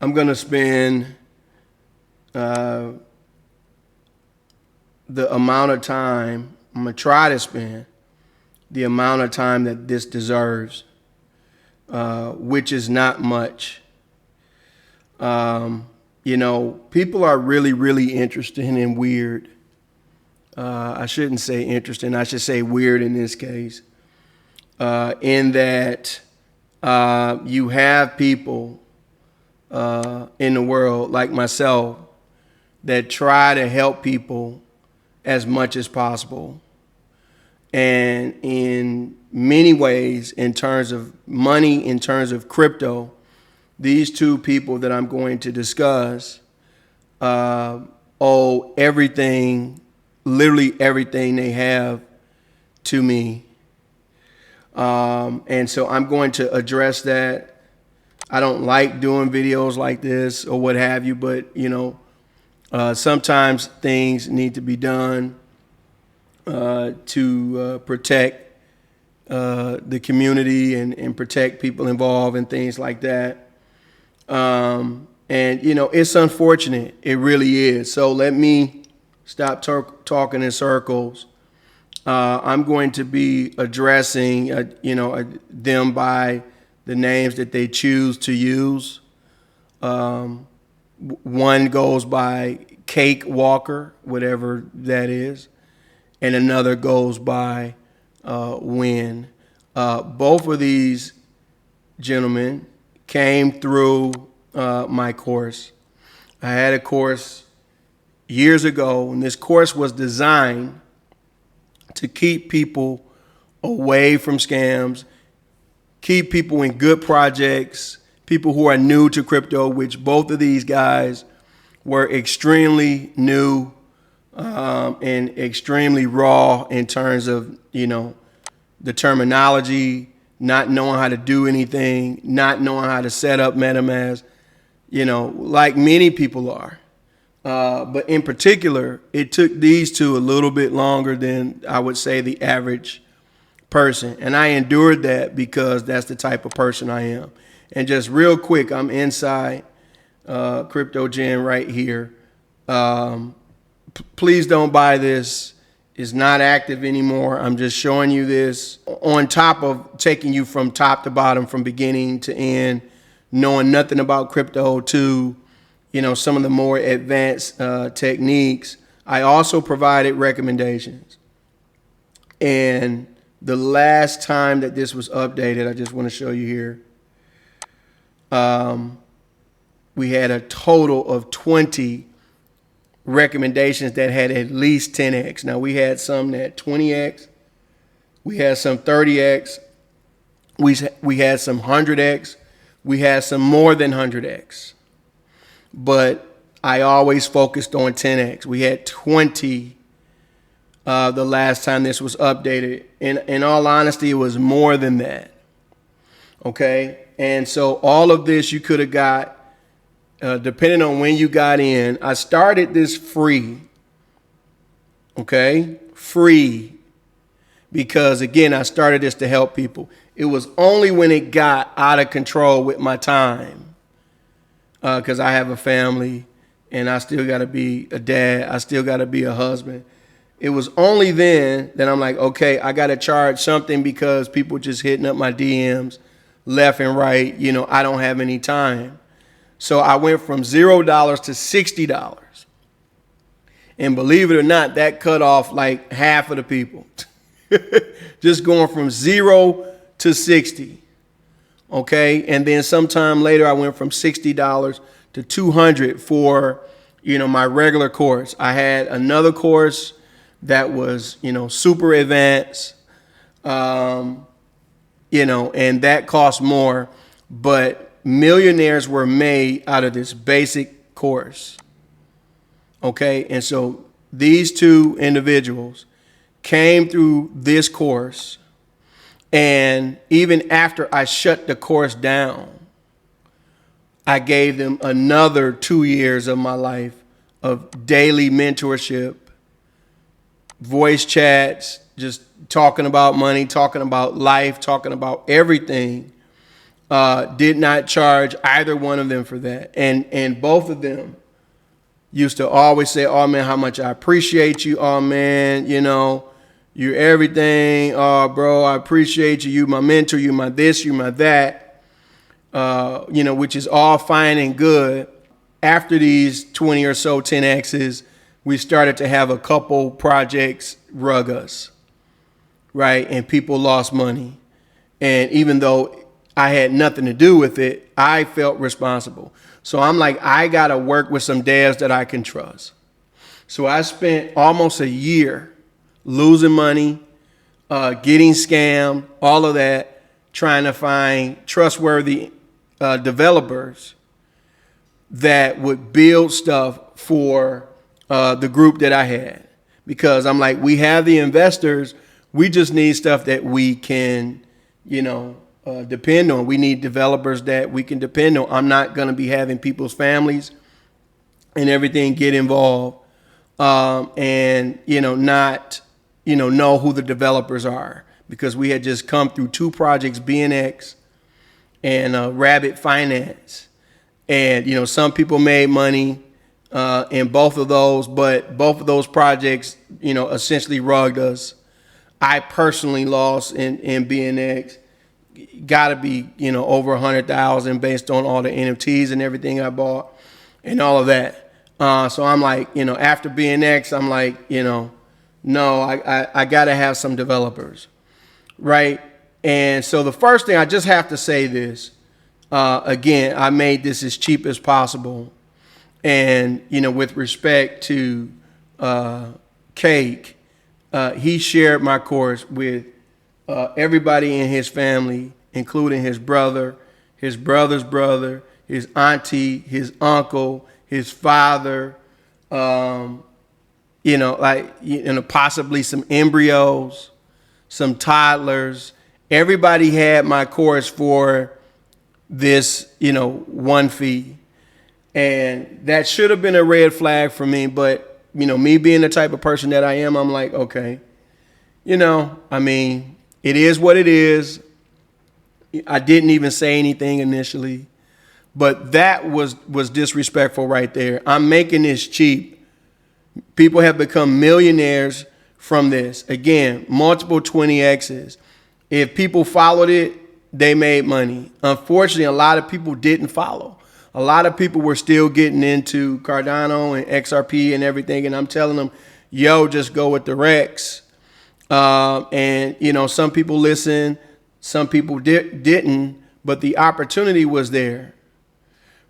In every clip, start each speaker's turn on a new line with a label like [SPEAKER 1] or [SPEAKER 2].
[SPEAKER 1] I'm going to spend the amount of time, I'm going to try to spend the amount of time that this deserves, which is not much. People are really, really interested in weird. I shouldn't say interesting. I should say weird in this case. In that you have people in the world like myself that try to help people as much as possible. And in many ways, in terms of money, in terms of crypto, these two people that I'm going to discuss owe everything, literally everything they have to me. And so I'm going to address that. I don't like doing videos like this or what have you, but sometimes things need to be done to protect the community and protect people involved and things like that. And it's unfortunate. It really is. So let me stop talking in circles. I'm going to be addressing, them by the names that they choose to use. One goes by Cake Walker, whatever that is, and another goes by Win. Both of these gentlemen came through my course. I had a course years ago, and this course was designed to keep people away from scams, keep people in good projects, people who are new to crypto, which both of these guys were extremely new and extremely raw in terms of, the terminology, not knowing how to do anything, not knowing how to set up MetaMask, like many people are. But in particular, it took these two a little bit longer than I would say the average person. And I endured that because that's the type of person I am. And just real quick, I'm inside CryptoGen right here. Please don't buy this. It's not active anymore. I'm just showing you this on top of taking you from top to bottom, from beginning to end, knowing nothing about crypto to some of the more advanced techniques. I also provided recommendations. And the last time that this was updated, I just want to show you here, we had a total of 20 recommendations that had at least 10x. Now, we had some that 20x, we had some 30x, we had some 100x, we had some more than 100x. But I always focused on 10x. We had 20 the last time this was updated. In all honesty, it was more than that. Okay? And so all of this you could have got, depending on when you got in. I started this free. Okay? Free. Because, again, I started this to help people. It was only when it got out of control with my time, because I have a family and I still got to be a dad. I still got to be a husband. It was only then that I'm like, okay, I got to charge something because people just hitting up my DMs left and right. I don't have any time. So I went from $0 to $60. And believe it or not, that cut off like half of the people. Just going from 0 to 60. Okay, and then sometime later I went from $60 to $200 for my regular course. I had another course that was super advanced, and that cost more, but millionaires were made out of this basic course. Okay, and so these two individuals came through this course. And even after I shut the course down, I gave them another 2 years of my life of daily mentorship, voice chats, just talking about money, talking about life, talking about everything Did not charge either one of them for that. And both of them used to always say, oh man, how much I appreciate you. Oh man, you're everything. Oh bro, I appreciate you. You my mentor, you my this, you my that. Which is all fine and good. After these 20 or so 10Xs, we started to have a couple projects rug us, right? And people lost money. And even though I had nothing to do with it, I felt responsible. So I'm like, I got to work with some devs that I can trust. So I spent almost a year losing money, getting scammed, all of that, trying to find trustworthy developers that would build stuff for the group that I had. Because I'm like, we have the investors, we just need stuff that we can, depend on. We need developers that we can depend on. I'm not going to be having people's families and everything get involved, and not know who the developers are, because we had just come through 2 projects, BNX and Rabbit Finance, and some people made money in both of those, but both of those projects essentially rugged us. I personally lost in BNX. Got to be over 100,000 based on all the NFTs and everything I bought and all of that. So I'm like, after BNX, I'm like, no, I got to have some developers, right? And so the first thing, I just have to say this again, I made this as cheap as possible, and with respect to Cake, he shared my course with everybody in his family, including his brother, his brother's brother, his auntie, his uncle, his father, possibly some embryos, some toddlers. Everybody had my course for this, one fee. And that should have been a red flag for me. But, me being the type of person that I am, I'm like, okay, it is what it is. I didn't even say anything initially, but that was disrespectful right there. I'm making this cheap. People have become millionaires from this. Again, multiple 20Xs. If people followed it, they made money. Unfortunately, a lot of people didn't follow. A lot of people were still getting into Cardano and XRP and everything, and I'm telling them, yo, just go with the Rex. And some people listened, some people didn't, but the opportunity was there,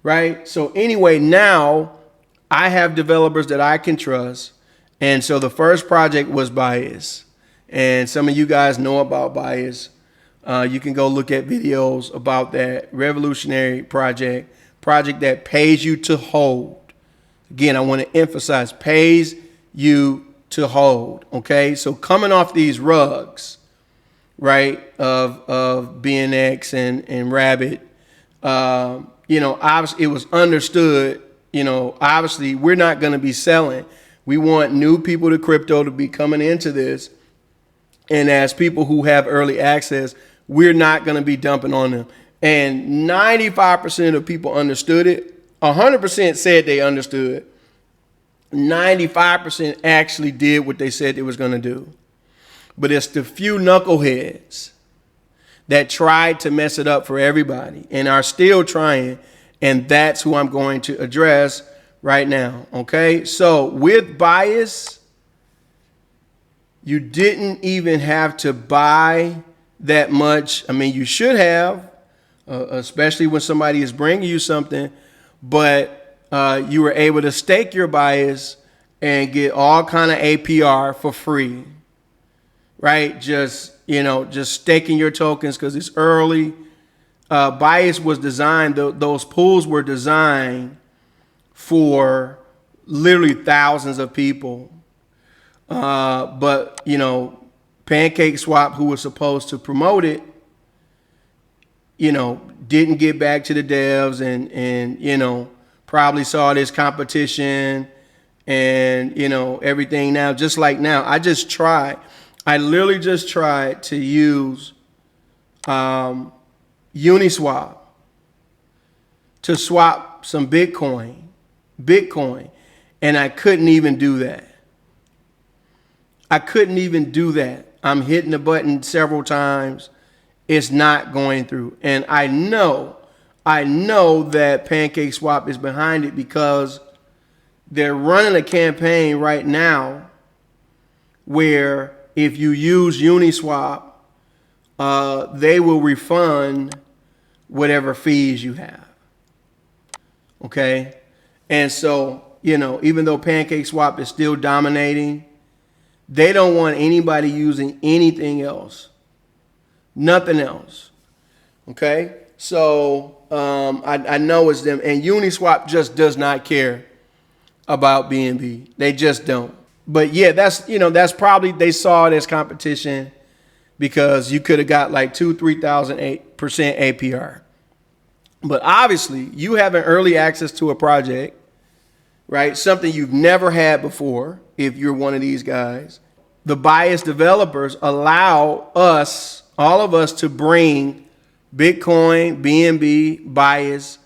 [SPEAKER 1] right? So anyway, now I have developers that I can trust. And so the first project was Bias. And some of you guys know about Bias. You can go look at videos about that revolutionary project that pays you to hold. Again, I want to emphasize, pays you to hold. Okay, so coming off these rugs, right, of BNX and Rabbit, obviously it was understood, obviously we're not going to be selling. We want new people to crypto to be coming into this, and as people who have early access, we're not going to be dumping on them. And 95% of people understood it. 100% said they understood. 95% actually did what they said they was going to do. But it's the few knuckleheads that tried to mess it up for everybody and are still trying. And that's who I'm going to address right now. Okay. So with Bias, you didn't even have to buy that much. I mean, you should have, especially when somebody is bringing you something, but you were able to stake your Bias and get all kind of APR for free, right? Just staking your tokens because it's early. Bias was designed, those pools were designed for literally thousands of people. But Pancake Swap, who was supposed to promote it, didn't get back to the devs and probably saw this competition and, everything now, just like now. I literally just tried to use, Uniswap to swap some Bitcoin, and I couldn't even do that. I couldn't even do that. I'm hitting the button several times. It's not going through. And I know that PancakeSwap is behind it because they're running a campaign right now where if you use Uniswap, they will refund whatever fees you have. Okay? And so, even though PancakeSwap is still dominating, they don't want anybody using anything else. Nothing else. Okay? So, I know it's them. And Uniswap just does not care about BNB. They just don't. But yeah, that's probably, they saw it as competition because you could have got like 3,000% APR. But obviously, you having early access to a project, right? Something you've never had before, if you're one of these guys. The biased developers allow us, all of us, to bring Bitcoin, BNB, bias,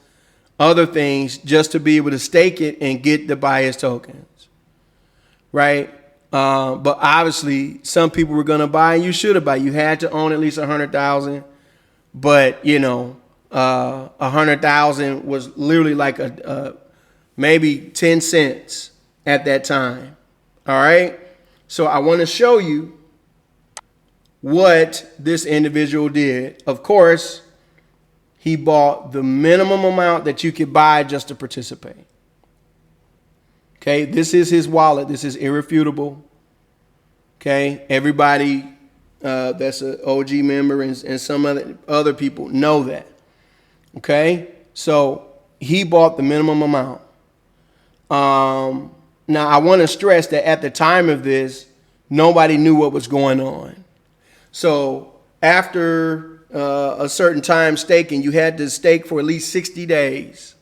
[SPEAKER 1] other things, just to be able to stake it and get the bias tokens, right? But obviously, some people were going to buy, and you should have bought. You had to own at least 100,000, but 100,000 was literally like maybe 10 cents at that time. All right. So I want to show you what this individual did. Of course, he bought the minimum amount that you could buy just to participate. Okay, this is his wallet. This is irrefutable. Okay, everybody that's an OG member and some other people know that. Okay, so he bought the minimum amount. Now, I want to stress that at the time of this, nobody knew what was going on. So after a certain time staking, you had to stake for at least 60 days.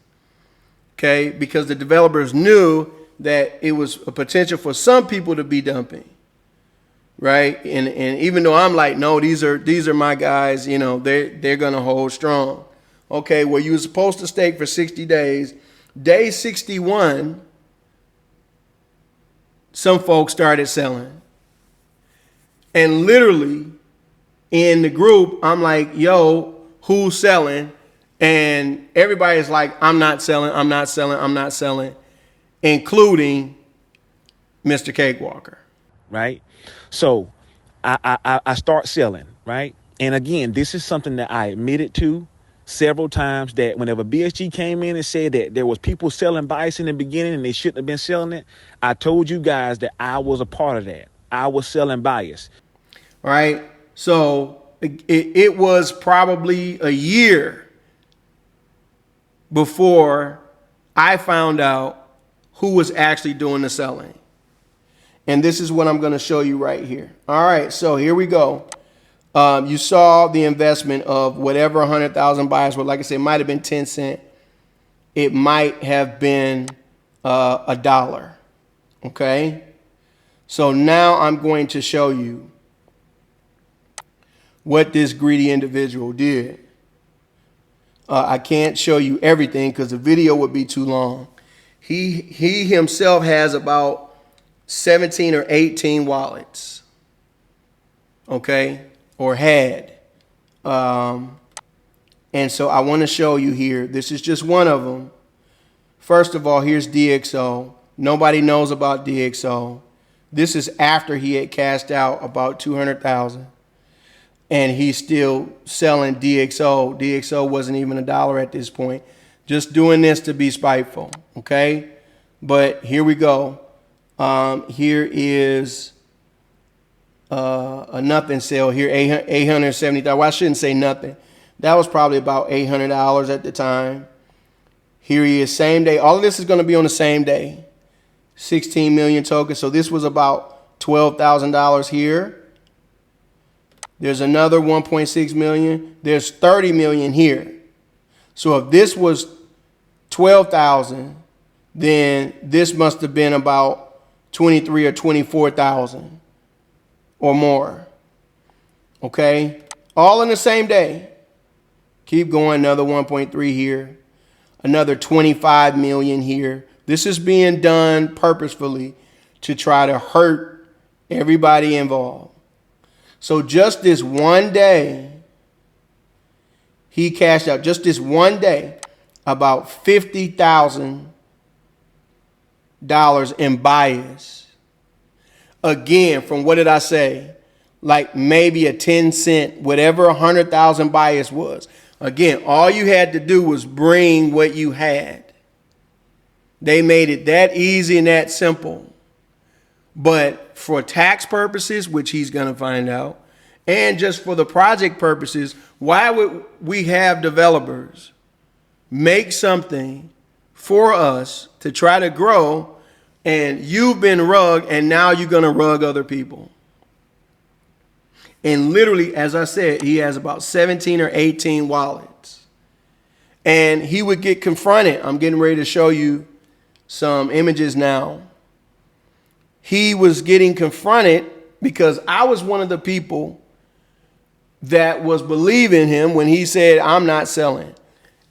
[SPEAKER 1] Okay, because the developers knew that it was a potential for some people to be dumping. Right, and even though I'm like, no, these are my guys, they're gonna hold strong. Okay, well, you were supposed to stake for 60 days. Day 61, some folks started selling. And literally in the group, I'm like, yo, who's selling? And everybody's like, I'm not selling, including Mr. Cakewalker.
[SPEAKER 2] Right? So I start selling, right? And again, this is something that I admitted to several times, that whenever BSG came in and said that there was people selling bias in the beginning and they shouldn't have been selling it, I told you guys that I was a part of that. I was selling bias.
[SPEAKER 1] Right? So it was probably a year before I found out who was actually doing the selling. And this is what I'm going to show you right here. All right, so here we go. You saw the investment of whatever 100,000 buyers were. Like I said, it might have been 10 cents. It might have been $1. Okay? So now I'm going to show you what this greedy individual did. I can't show you everything because the video would be too long. He himself has about 17 or 18 wallets. Okay? Or had. And so I want to show you here. This is just one of them. First of all, here's DXO. Nobody knows about DXO. This is after he had cashed out about 200,000. And he's still selling DXO. DXO wasn't even $1 at this point. Just doing this to be spiteful. Okay? But here we go. Here is a nothing sale here, $870,000. Well, I shouldn't say nothing. That was probably about $800 at the time. Here he is, same day. All of this is going to be on the same day. 16 million tokens. So this was about $12,000 here. There's another 1.6 million. There's 30 million here. So if this was 12,000, then this must have been about 23 or 24,000 or more. Okay? All in the same day. Keep going, another 1.3 here, another 25 million here. This is being done purposefully to try to hurt everybody involved. So just this one day, he cashed out, just this one day, about $50,000 in bias. Again, from what did I say? Like maybe a 10 cent, whatever 100,000 bias was. Again, all you had to do was bring what you had. They made it that easy and that simple. But for tax purposes, which he's going to find out, and just for the project purposes, why would we have developers make something for us to try to grow, and you've been rugged, and now you're going to rug other people? And literally, as I said, he has about 17 or 18 wallets. And he would get confronted. I'm getting ready to show you some images now. He was getting confronted because I was one of the people that was believing him when he said, I'm not selling.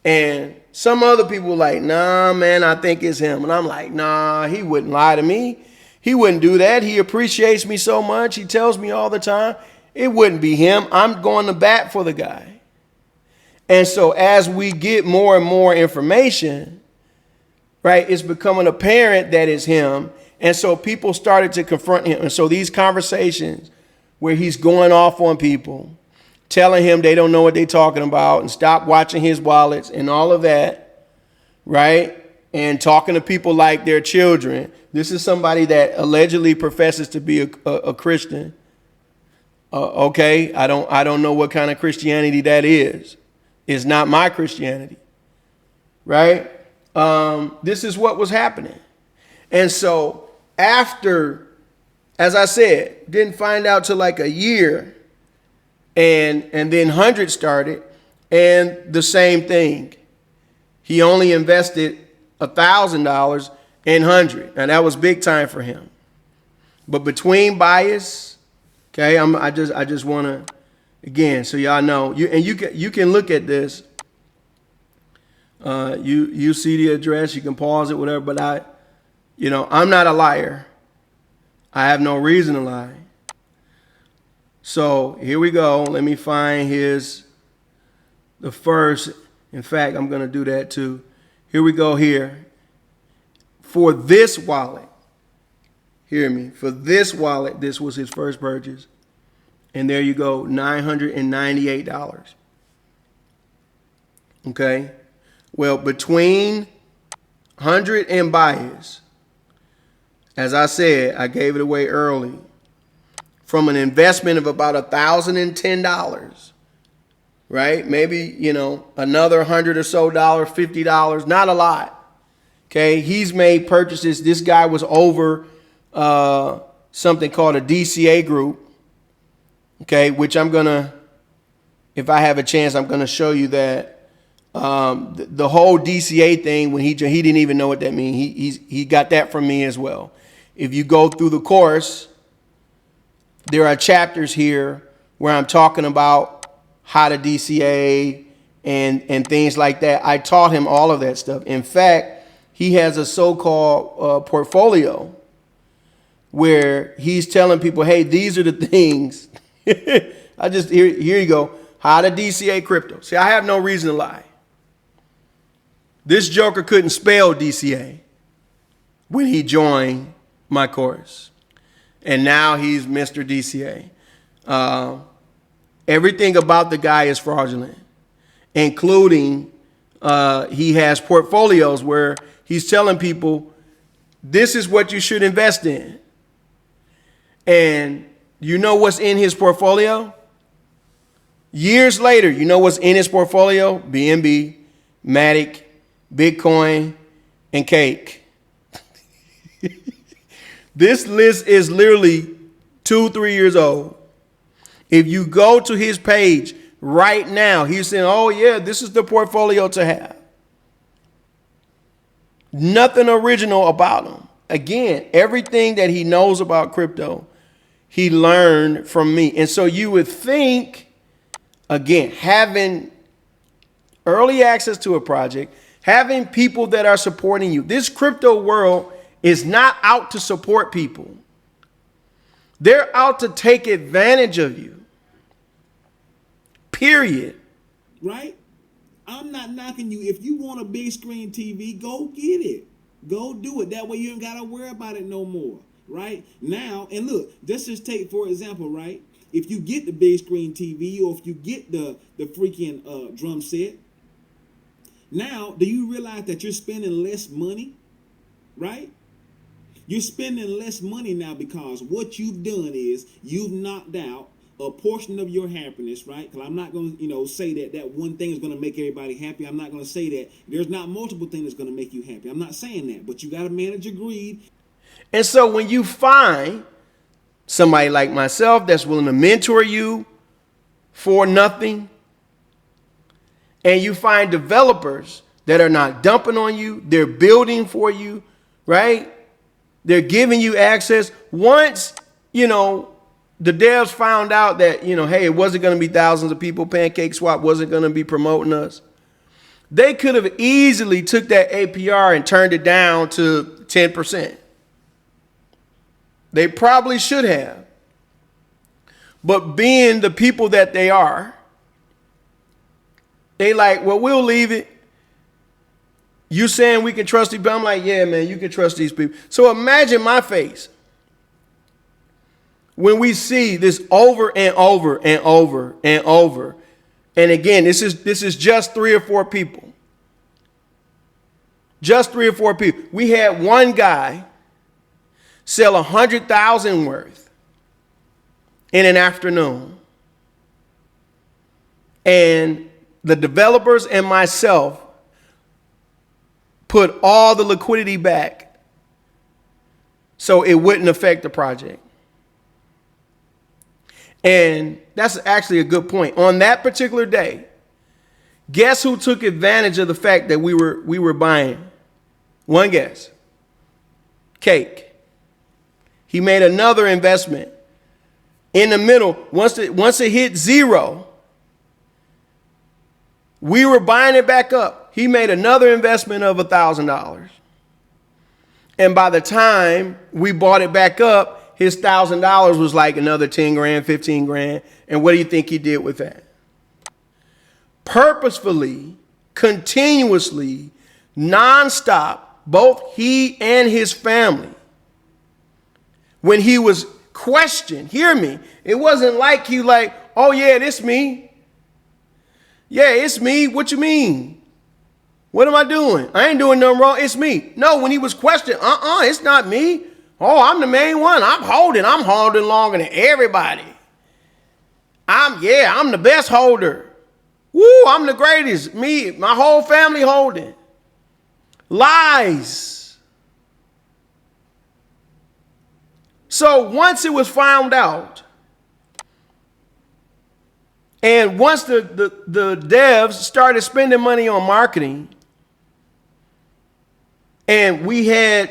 [SPEAKER 1] And some other people were like, nah, man, I think it's him. And I'm like, nah, he wouldn't lie to me. He wouldn't do that. He appreciates me so much. He tells me all the time. It wouldn't be him. I'm going to bat for the guy. And so as we get more and more information, right, it's becoming apparent that it's him. And so people started to confront him. And so these conversations where he's going off on people, telling him they don't know what they're talking about and stop watching his wallets and all of that, right? And talking to people like they're children. This is somebody that allegedly professes to be a Christian. Okay, I don't know what kind of Christianity that is. It's not my Christianity, right? This is what was happening. And so after, as I said, didn't find out till like a year, and then 100 started, and the same thing. He only invested $1,000 in 100, and that was big time for him. But between bias, okay, I just want to, again, so y'all know, you can look at this. You see the address, you can pause it, whatever. But I'm not a liar. I have no reason to lie. So here we go. Let me find the first. In fact, I'm going to do that too. Here we go here. For this wallet, hear me. For this wallet, this was his first purchase. And there you go, $998. Okay. Well, between 100 and bias, as I said, I gave it away early. From an investment of about $1,010, right? Maybe, another $100 or so, $50, not a lot. Okay, he's made purchases. This guy was over something called a DCA group. Okay, which I'm gonna, if I have a chance, I'm gonna show you that the whole DCA thing. When he didn't even know what that means. He got that from me as well. If you go through the course, there are chapters here where I'm talking about how to DCA and things like that. I taught him all of that stuff. In fact, he has a so-called portfolio where he's telling people, hey, these are the things. Here you go. How to DCA crypto. See, I have no reason to lie. This joker couldn't spell DCA when he joined my course. And now he's Mr. DCA. Everything about the guy is fraudulent, including he has portfolios where he's telling people, this is what you should invest in. And you know what's in his portfolio? Years later, you know what's in his portfolio? BNB, Matic, Bitcoin, and Cake. This list is literally 2-3 years old. If you go to his page right now, he's saying, oh yeah, this is the portfolio to have. Nothing original about him. Again, everything that he knows about crypto, he learned from me. And so you would think, again, having early access to a project, having people that are supporting you. This crypto world is not out to support people. They're out to take advantage of you. Period.
[SPEAKER 3] Right? I'm not knocking you. If you want a big screen TV, go get it. Go do it. That way you ain't got to worry about it no more. Right? Now, and look, just take for example, right? If you get the big screen TV or if you get the freaking drum set, now do you realize that you're spending less money? Right? You're spending less money now because what you've done is you've knocked out a portion of your happiness, right? Because I'm not going to, say that one thing is going to make everybody happy. I'm not going to say that there's not multiple things that's going to make you happy. I'm not saying that, but you got to manage your greed.
[SPEAKER 1] And so when you find somebody like myself that's willing to mentor you for nothing, and you find developers that are not dumping on you, they're building for you, right? They're giving you access. Once, the devs found out that, hey, it wasn't going to be thousands of people. Pancake Swap wasn't going to be promoting us. They could have easily took that APR and turned it down to 10%. They probably should have. But being the people that they are, they like, well, we'll leave it. You saying we can trust these people? I'm like, yeah, man, you can trust these people. So imagine my face when we see this over and over and over and over. And again, this is just 3 or 4 people. Just 3 or 4 people. We had one guy sell 100,000 worth in an afternoon. And the developers and myself put all the liquidity back so it wouldn't affect the project. And that's actually a good point. On that particular day, guess who took advantage of the fact that we were buying? One guess. Cake. He made another investment in the middle. Once it hit 0, we were buying it back up. He made another investment of $1,000. And by the time we bought it back up, his $1,000 was like another 10 grand, 15 grand. And what do you think he did with that? Purposefully, continuously, nonstop, both he and his family, when he was questioned, hear me, it wasn't like he like, oh yeah, it's me. Yeah, it's me. What you mean? What am I doing? I ain't doing nothing wrong. It's me. No, when he was questioned, it's not me. Oh, I'm the main one. I'm holding longer than everybody. I'm the best holder. Woo, I'm the greatest. Me, my whole family holding. Lies. So once it was found out, and once the devs started spending money on marketing, and we had,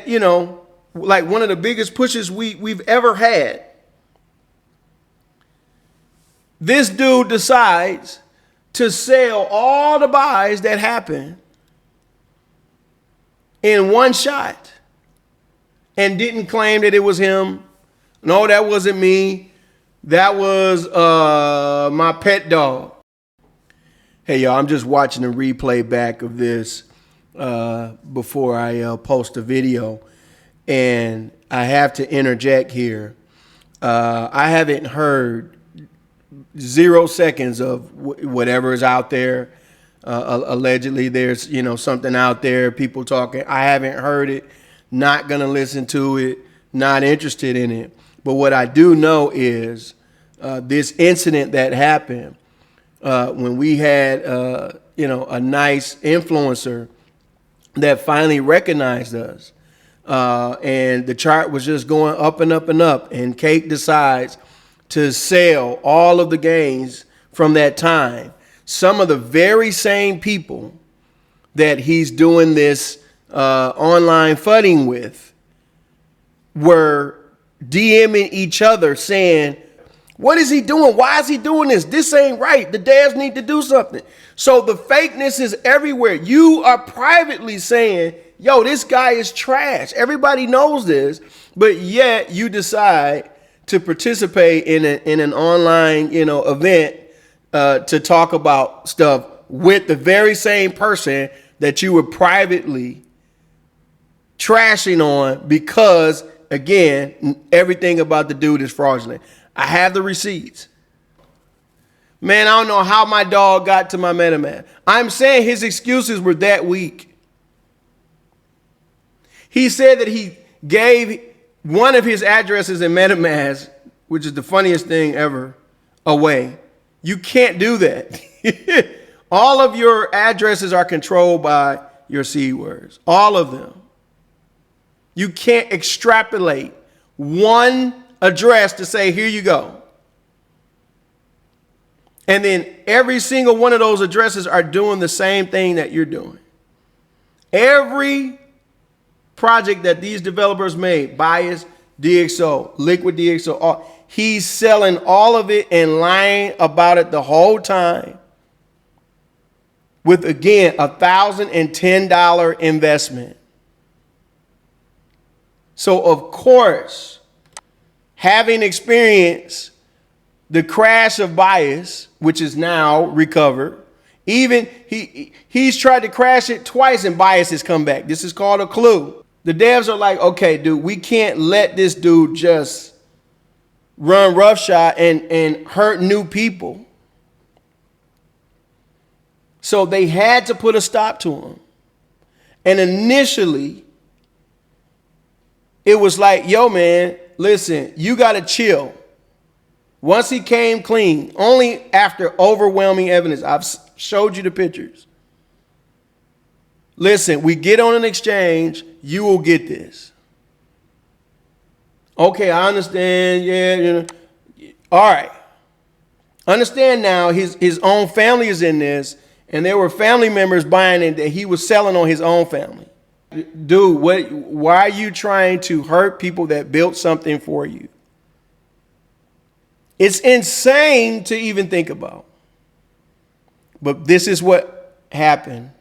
[SPEAKER 1] like one of the biggest pushes we've ever had, this dude decides to sell all the buys that happened in one shot and didn't claim that it was him. No, that wasn't me. That was my pet dog. Hey, y'all, I'm just watching a replay back of this before I post a video. And I have to interject here. I haven't heard 0 seconds of whatever is out there. Allegedly, there's something out there, people talking. I haven't heard it. Not gonna listen to it. Not interested in it. But what I do know is this incident that happened when we had a nice influencer that finally recognized us. And the chart was just going up and up and up. And Cake decides to sell all of the gains from that time. Some of the very same people that he's doing this online fudding with were DMing each other saying, What is he doing? Why is he doing this? This ain't right. The dads need to do something. So the fakeness is everywhere. You are privately saying, yo, this guy is trash. Everybody knows this, but yet you decide to participate in an online, event to talk about stuff with the very same person that you were privately trashing on because, again, everything about the dude is fraudulent. I have the receipts. Man, I don't know how my dog got to my MetaMask. I'm saying his excuses were that weak. He said that he gave one of his addresses in MetaMask, which is the funniest thing ever, away. You can't do that. All of your addresses are controlled by your seed words. All of them. You can't extrapolate one address to say, here you go. And then every single one of those addresses are doing the same thing that you're doing. Every project that these developers made, Bias, DxO, Liquid DxO, he's selling all of it and lying about it the whole time with, again, $1,010 investment. So, of course, having experienced the crash of Bias, which is now recovered, even he's tried to crash it twice and Bias has come back. This is called a clue. The devs are like, okay, dude, we can't let this dude just run roughshod and hurt new people. So they had to put a stop to him. And initially, it was like, yo, man, listen, you got to chill. Once he came clean, only after overwhelming evidence, I've showed you the pictures. Listen, we get on an exchange, you will get this. Okay, I understand. Yeah, all right. Understand now his own family is in this, and there were family members buying it that he was selling on his own family. Dude, why are you trying to hurt people that built something for you? It's insane to even think about. But this is what happened.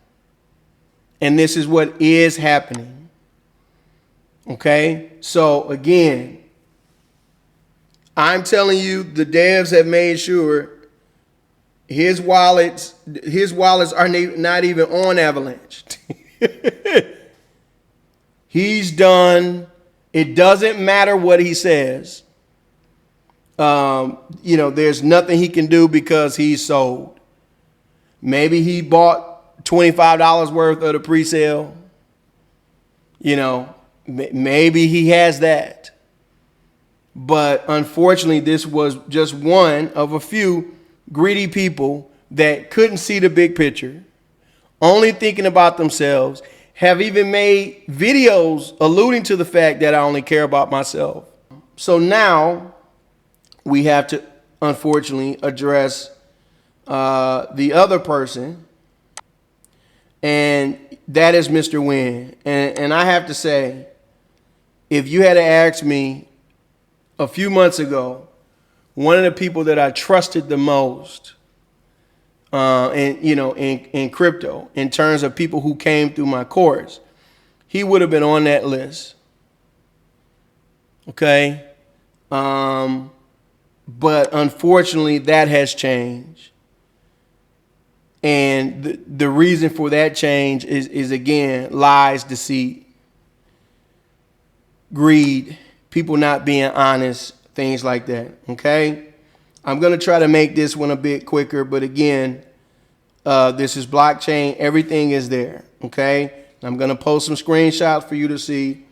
[SPEAKER 1] And this is what is happening. Okay? So again, I'm telling you, the devs have made sure his wallets are not even on Avalanche. He's done. It doesn't matter what he says. There's nothing he can do because he's sold. Maybe he bought $25 worth of the pre-sale. Maybe he has that. But unfortunately, this was just one of a few greedy people that couldn't see the big picture, only thinking about themselves, have even made videos alluding to the fact that I only care about myself. So now we have to, unfortunately, address the other person, and that is Mr. Wynn. And I have to say, if you had to ask me a few months ago, one of the people that I trusted the most in crypto, in terms of people who came through my course, he would have been on that list. Okay? But unfortunately, that has changed. And the reason for that change is again, lies, deceit, greed, people not being honest, things like that. Okay? I'm going to try to make this one a bit quicker, but again, this is blockchain. Everything is there. Okay? I'm going to post some screenshots for you to see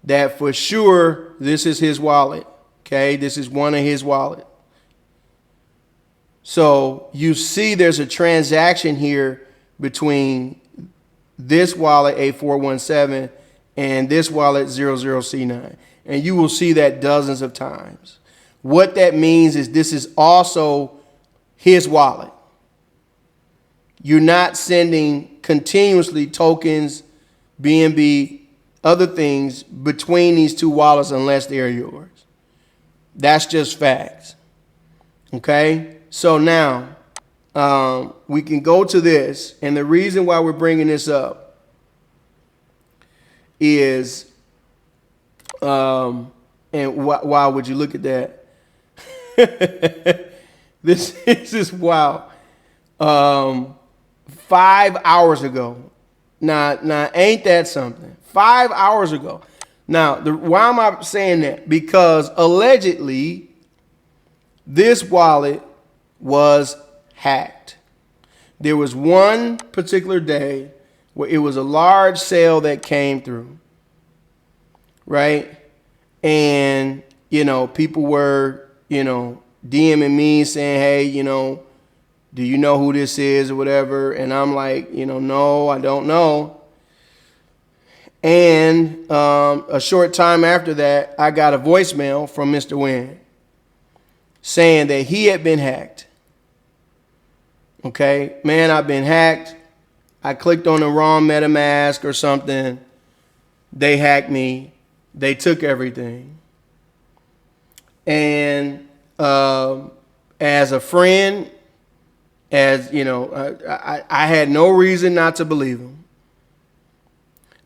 [SPEAKER 1] that for sure this is his wallet. Okay? This is one of his wallets. So you see there's a transaction here between this wallet, A417, and this wallet, 00C9. And you will see that dozens of times. What that means is this is also his wallet. You're not sending continuously tokens, BNB, other things between these two wallets unless they're yours. That's just facts. Okay, so now we can go to this, and the reason why we're bringing this up is, and why would you look at that? This is wow. 5 hours ago. Now, ain't that something? 5 hours ago. Now, why am I saying that? Because allegedly, this wallet was hacked. There was one particular day where it was a large sale that came through, right? And, people were, DMing me saying, hey, do you know who this is or whatever? And I'm like, no, I don't know. And a short time after that, I got a voicemail from Mr. Wynn saying that he had been hacked. Okay, man, I've been hacked. I clicked on the wrong MetaMask or something. They hacked me. They took everything. And as a friend, I had no reason not to believe him.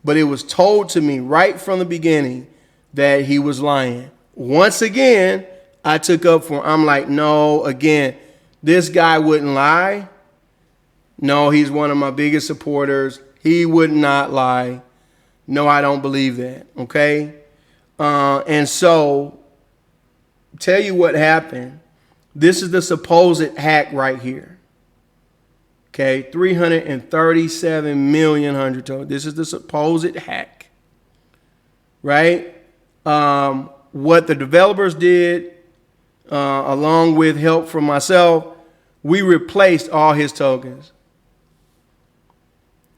[SPEAKER 1] But it was told to me right from the beginning that he was lying. Once again, I took up for him. I'm like, no, again, this guy wouldn't lie. No, he's one of my biggest supporters. He would not lie. No, I don't believe that. Okay? And so, tell you what happened. This is the supposed hack right here. Okay, 337 million hundred total. This is the supposed hack, right? What the developers did, along with help from myself, we replaced all his tokens.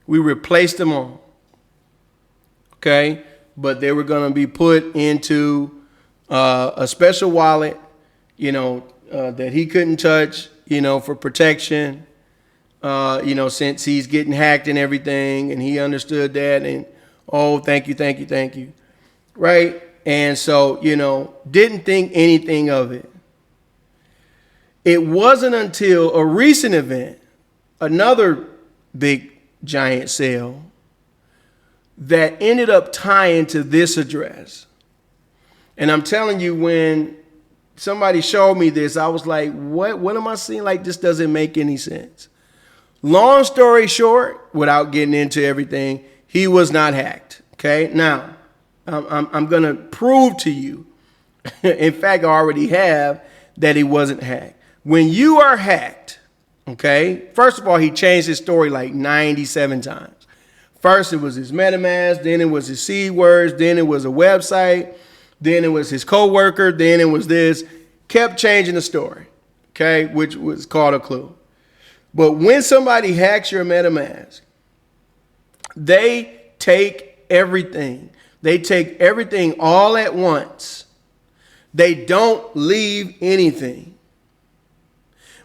[SPEAKER 1] We replaced them all. Okay, but they were going to be put into a special wallet, that he couldn't touch, for protection. Since he's getting hacked and everything, and he understood that, and thank you, right? And so, didn't think anything of it. It wasn't until a recent event, another big giant sale, that ended up tying to this address. And I'm telling you, when somebody showed me this, I was like, what am I seeing? Like, this doesn't make any sense. Long story short, without getting into everything, he was not hacked. Okay, now I'm going to prove to you, in fact, I already have, that he wasn't hacked. When you are hacked, okay, first of all, he changed his story like 97 times. First, it was his MetaMask, then it was his seed words, then it was a website, then it was his coworker, then it was this. Kept changing the story, okay, which was called a clue. But when somebody hacks your MetaMask, they take everything. They take everything all at once. They don't leave anything.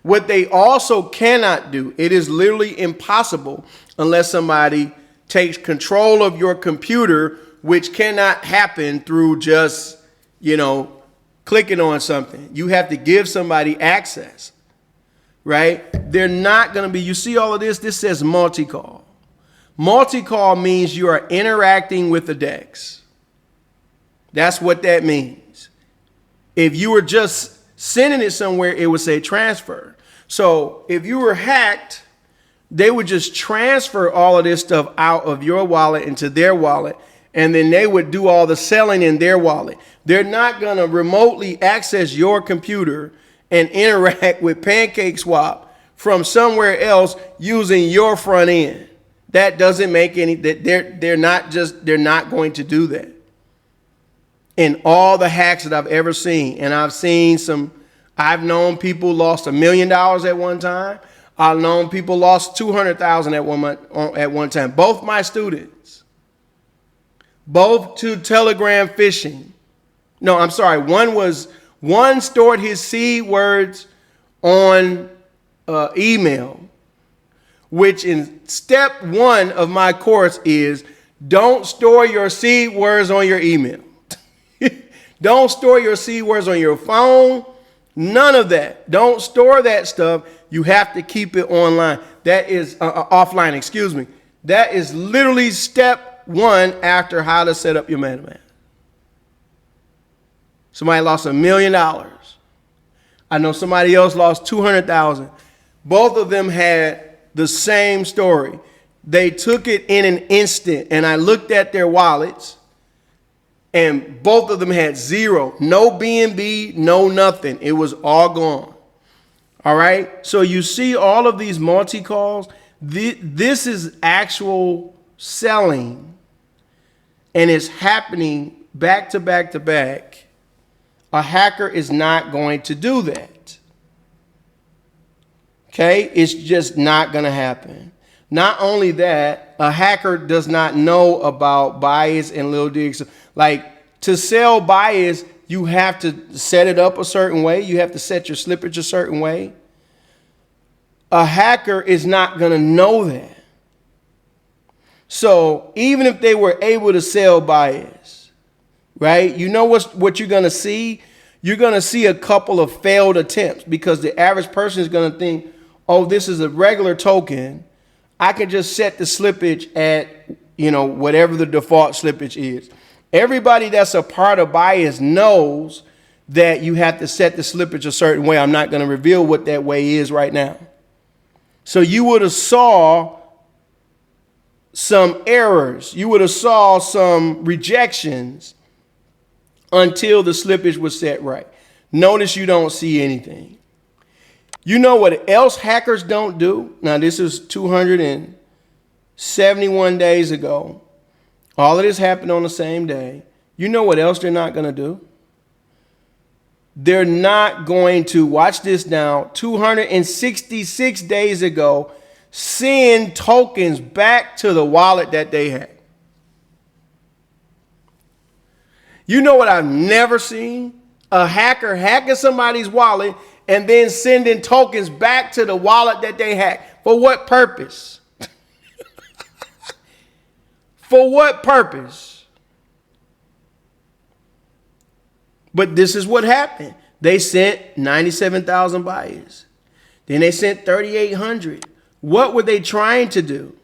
[SPEAKER 1] What they also cannot do, it is literally impossible unless somebody takes control of your computer, which cannot happen through just, clicking on something. You have to give somebody access. Right? They're not going to be, you see all of this? This says multi-call. Multi-call means you are interacting with the DEX. That's what that means. If you were just sending it somewhere, it would say transfer. So if you were hacked, they would just transfer all of this stuff out of your wallet into their wallet, and then they would do all the selling in their wallet. They're not going to remotely access your computer and interact with PancakeSwap from somewhere else using your front end. That doesn't make any, they're not going to do that. In all the hacks that I've ever seen, and I've known people lost $1 million at one time. I've known people lost $200,000 at one time. Both my students, both to Telegram phishing. No, I'm sorry. One stored his seed words on email, which in step 1 of my course is don't store your seed words on your email. Don't store your seed words on your phone. None of that. Don't store that stuff. You have to keep it online. That is offline, excuse me. That is literally step one after how to set up your MetaMask. Somebody lost $1 million. I know somebody else lost 200,000. Both of them had the same story. They took it in an instant, and I looked at their wallets, and both of them had zero. No BNB, no nothing. It was all gone. All right? So you see all of these multi-calls. This is actual selling, and it's happening back to back to back. A hacker is not going to do that. Okay? It's just not going to happen. Not only that, a hacker does not know about bias and little digs. Like, to sell bias, you have to set it up a certain way. You have to set your slippage a certain way. A hacker is not going to know that. So even if they were able to sell bias, right? You know what you're going to see? You're going to see a couple of failed attempts, because the average person is going to think, oh, this is a regular token. I can just set the slippage at, whatever the default slippage is. Everybody that's a part of bias knows that you have to set the slippage a certain way. I'm not going to reveal what that way is right now. So you would have saw some errors. You would have saw some rejections until the slippage was set right. Notice you don't see anything. You know what else hackers don't do? Now, this is 271 days ago. All of this happened on the same day. You know what else they're not going to do? They're not going to, watch this now, 266 days ago, send tokens back to the wallet that they had. You know what I've never seen? A hacker hacking somebody's wallet and then sending tokens back to the wallet that they hacked. For what purpose? For what purpose? But this is what happened. They sent 97,000 bias. Then they sent 3,800. What were they trying to do?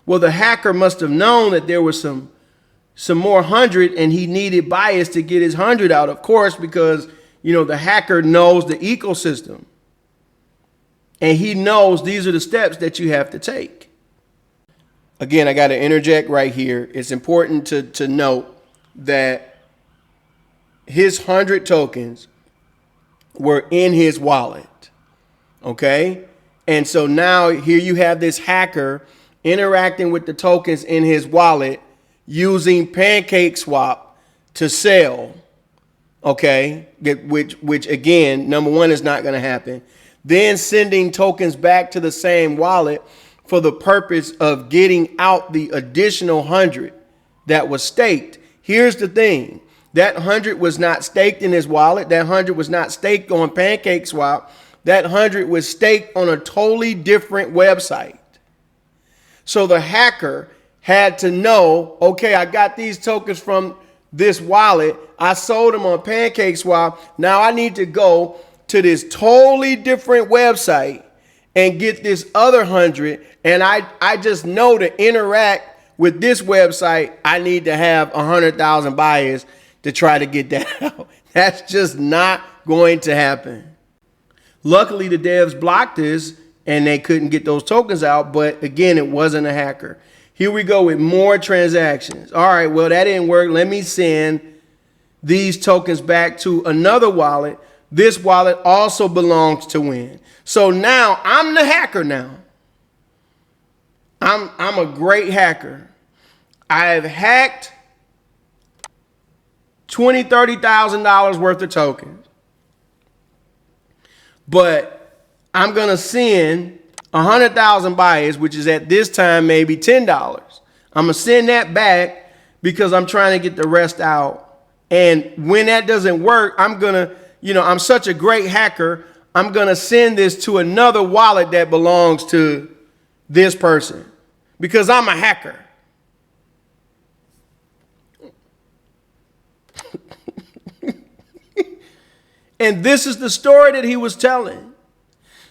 [SPEAKER 1] Well, the hacker must have known that there was some more 100, and he needed bias to get his 100 out, of course, because, the hacker knows the ecosystem. And he knows these are the steps that you have to take. Again, I got to interject right here. It's important to note that his 100 tokens were in his wallet. Okay? And so now here you have this hacker interacting with the tokens in his wallet using PancakeSwap to sell. Okay? Which again, number one, is not going to happen. Then sending tokens back to the same wallet for the purpose of getting out the additional 100 that was staked. Here's the thing. That 100 was not staked in his wallet. That 100 was not staked on PancakeSwap. That 100 was staked on a totally different website. So the hacker had to know, okay, I got these tokens from this wallet. I sold them on PancakeSwap. Now I need to go to this totally different website and get this other 100. And I just know to interact with this website, I need to have 100,000 buyers to try to get that out. That's just not going to happen. Luckily, the devs blocked this and they couldn't get those tokens out. But again, it wasn't a hacker. Here we go with more transactions. All right, well, that didn't work. Let me send these tokens back to another wallet. This wallet also belongs to Win. So now I'm the hacker now. I'm a great hacker. I have hacked $20,000, $30,000 worth of tokens. But I'm going to send 100,000 buyers, which is at this time maybe $10. I'm going to send that back because I'm trying to get the rest out. And when that doesn't work, I'm going to, I'm such a great hacker, I'm going to send this to another wallet that belongs to this person because I'm a hacker. And this is the story that he was telling.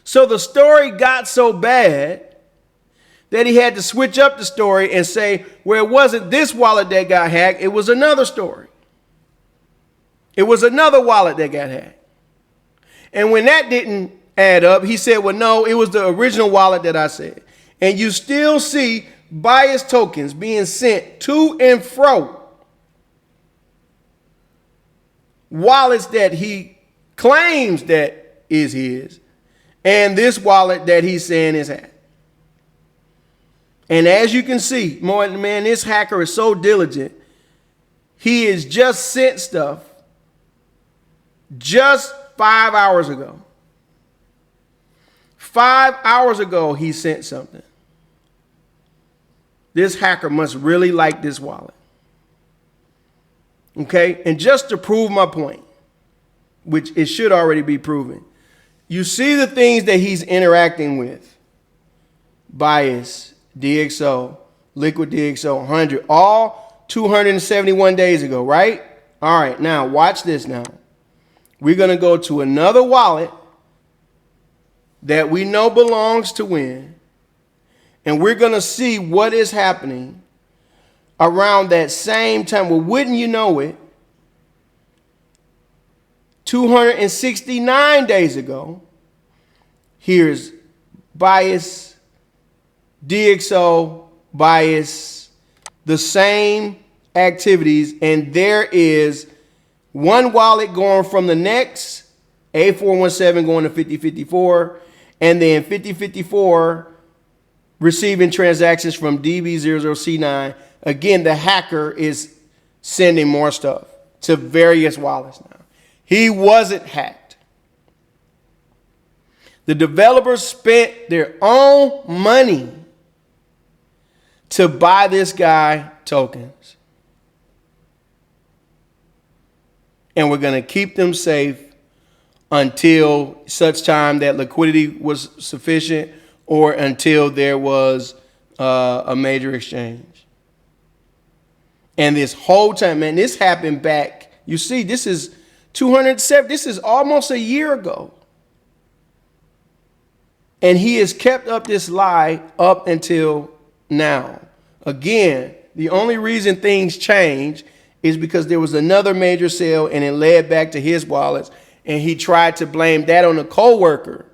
[SPEAKER 1] So the story got so bad that he had to switch up the story and say, well, it wasn't this wallet that got hacked. It was another story. It was another wallet that got hacked. And when that didn't add up, he said, well, no, it was the original wallet that I said. And you still see bias tokens being sent to and fro. Wallets that he claims that is his, and this wallet that he's saying is hacked. And as you can see, man, this hacker is so diligent. He has just sent stuff just 5 hours ago. 5 hours ago, he sent something. This hacker must really like this wallet. Okay? And just to prove my point, which it should already be proven, you see the things that he's interacting with. Bias, DXO, Liquid DXO, 100, all 271 days ago, right? All right, now watch this now. We're going to go to another wallet that we know belongs to Win, and we're going to see what is happening around that same time. Well, wouldn't you know it, 269 days ago, here's Bias, DXO, Bias, the same activities, and there is one wallet going from the next, A417 going to 5054, and then 5054 receiving transactions from DB00C9. Again, the hacker is sending more stuff to various wallets now. He wasn't hacked. The developers spent their own money to buy this guy tokens. And we're going to keep them safe until such time that liquidity was sufficient or until there was a major exchange. And this whole time, man, this happened back. You see, this is 207. This is almost a year ago. And he has kept up this lie up until now. Again, the only reason things change is because there was another major sale and it led back to his wallets, and he tried to blame that on a coworker.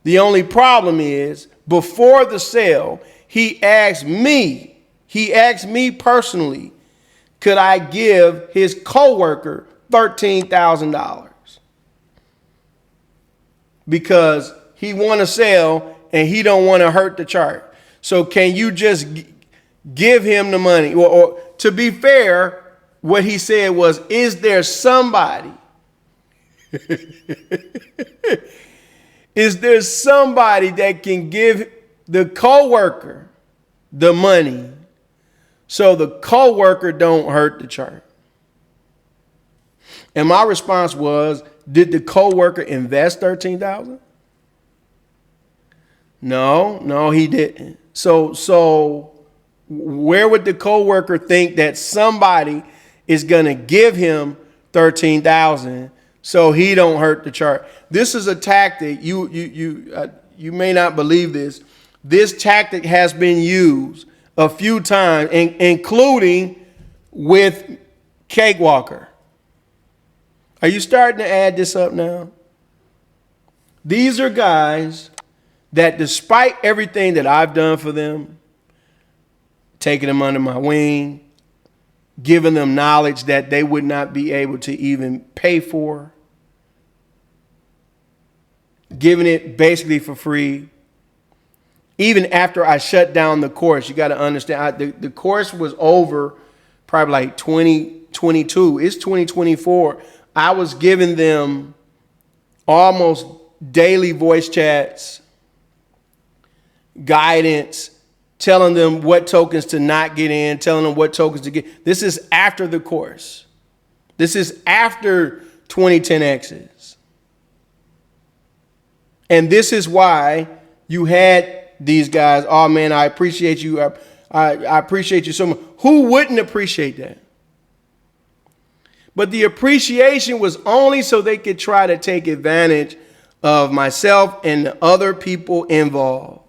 [SPEAKER 1] The only problem is, before the sale, he asked me personally, could I give his coworker $13,000? Because he won a sale and he don't want to hurt the chart. So can you just give him the money? Or to be fair, what he said was, is there somebody? Is there somebody that can give the coworker the money so the coworker don't hurt the chart? And my response was, did the coworker invest $13,000? No, he didn't. So where would the coworker think that somebody is going to give him $13,000 so he don't hurt the chart? This is a tactic. You may not believe this. This tactic has been used a few times, including with Cakewalker. Are you starting to add this up now? These are guys that, despite everything that I've done for them, taking them under my wing, giving them knowledge that they would not be able to even pay for, giving it basically for free. Even after I shut down the course, you got to understand, the course was over probably like 2022. It's 2024. I was giving them almost daily voice chats, guidance, telling them what tokens to not get in, telling them what tokens to get. This is after the course. This is after 2010Xs. And this is why you had these guys, oh man, I appreciate you. I appreciate you so much. Who wouldn't appreciate that? But the appreciation was only so they could try to take advantage of myself and the other people involved.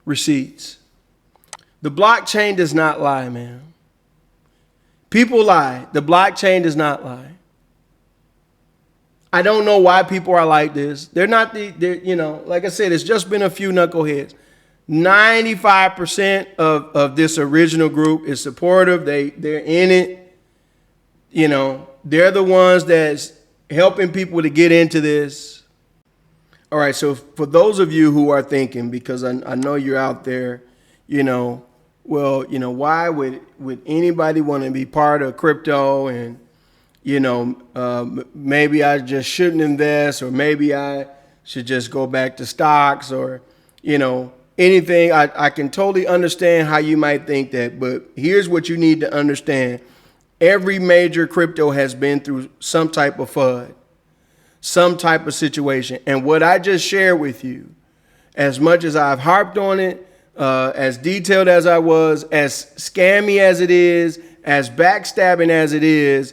[SPEAKER 1] Receipts. The blockchain does not lie, man. People lie. The blockchain does not lie. I don't know why people are like this. They're not like I said, it's just been a few knuckleheads. 95% of this original group is supportive. They're in it. They're the ones that's helping people to get into this. All right, so for those of you who are thinking, because I know you're out there, why would anybody want to be part of crypto? And maybe I just shouldn't invest, or maybe I should just go back to stocks, or anything. I can totally understand how you might think that, but here's what you need to understand. Every major crypto has been through some type of FUD, some type of situation. And what I just shared with you, as much as I've harped on it, as detailed as I was, as scammy as it is, as backstabbing as it is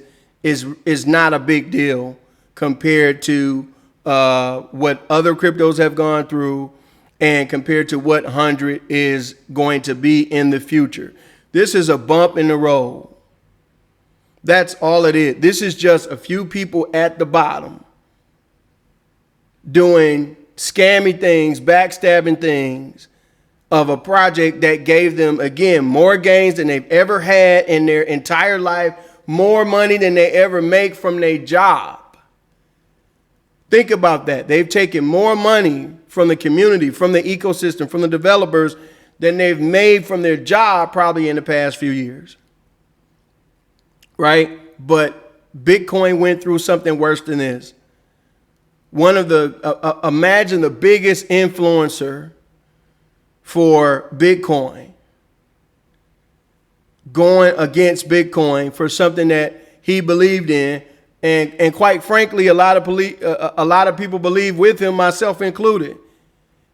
[SPEAKER 1] not a big deal compared to what other cryptos have gone through, and compared to what 100 is going to be in the future. This is a bump in the road. That's all it is. This is just a few people at the bottom doing scammy things, backstabbing things of a project that gave them, again, more gains than they've ever had in their entire life, more money than they ever make from their job. Think about that. They've taken more money from the community, from the ecosystem, from the developers than they've made from their job probably in the past few years. Right? But Bitcoin went through something worse than this. Imagine the biggest influencer for Bitcoin going against Bitcoin for something that he believed in. And quite frankly, a lot of people believe with him, myself included.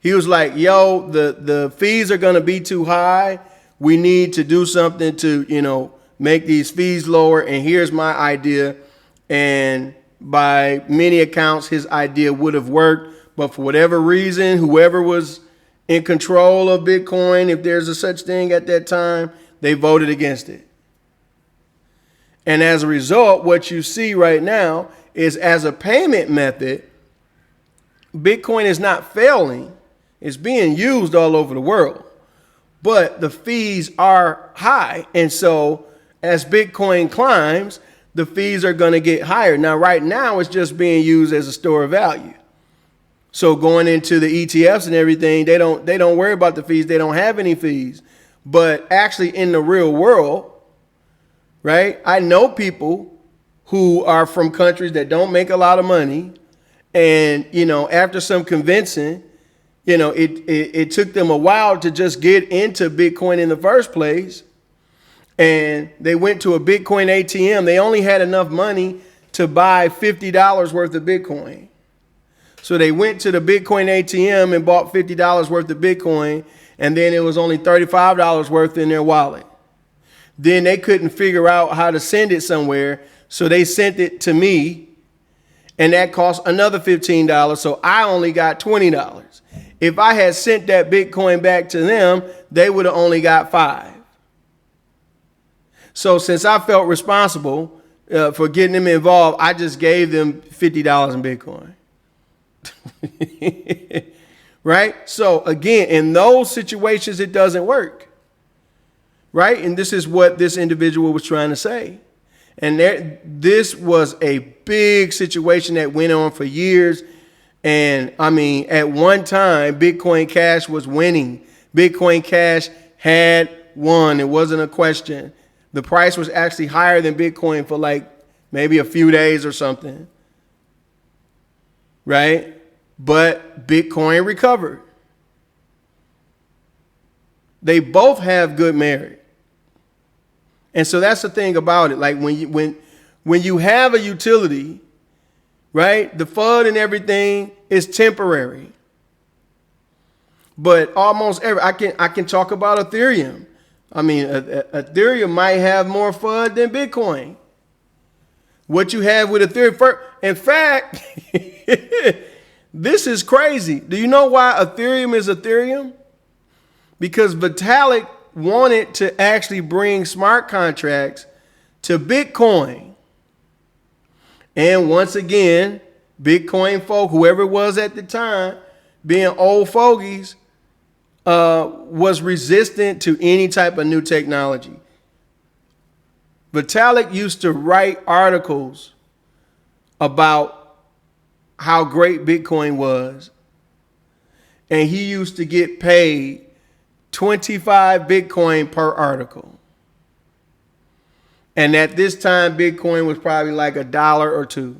[SPEAKER 1] He was like, yo, the fees are going to be too high. We need to do something to, make these fees lower. And here's my idea. And by many accounts, his idea would have worked. But for whatever reason, whoever was in control of Bitcoin, if there's a such thing at that time, they voted against it. And as a result, what you see right now is, as a payment method, Bitcoin is not failing. It's being used all over the world. But the fees are high. And so as Bitcoin climbs, the fees are going to get higher. Now, right now, it's just being used as a store of value. So going into the ETFs and everything, they don't worry about the fees. They don't have any fees. But actually in the real world, right, I know people who are from countries that don't make a lot of money. And, after some convincing, it took them a while to just get into Bitcoin in the first place. And they went to a Bitcoin ATM. They only had enough money to buy $50 worth of Bitcoin. So they went to the Bitcoin ATM and bought $50 worth of Bitcoin. And then it was only $35 worth in their wallet. Then they couldn't figure out how to send it somewhere. So they sent it to me. And that cost another $15. So I only got $20. If I had sent that Bitcoin back to them, they would have only got $5. So since I felt responsible for getting them involved, I just gave them $50 in Bitcoin. Right? So again, in those situations, it doesn't work. Right? And this is what this individual was trying to say. And this was a big situation that went on for years. And I mean, at one time, Bitcoin Cash was winning. Bitcoin Cash had won. It wasn't a question. The price was actually higher than Bitcoin for like maybe a few days or something. Right? But Bitcoin recovered. They both have good merit. And so that's the thing about it. Like when you have a utility, right? The FUD and everything is temporary. But almost every I can talk about Ethereum. I mean, Ethereum might have more FUD than Bitcoin. What you have with Ethereum, in fact, this is crazy. Do you know why Ethereum is Ethereum? Because Vitalik wanted to actually bring smart contracts to Bitcoin. And once again, Bitcoin folk, whoever it was at the time, being old fogies, was resistant to any type of new technology. Vitalik used to write articles about how great Bitcoin was. And he used to get paid 25 Bitcoin per article. And at this time, Bitcoin was probably like $1 or $2.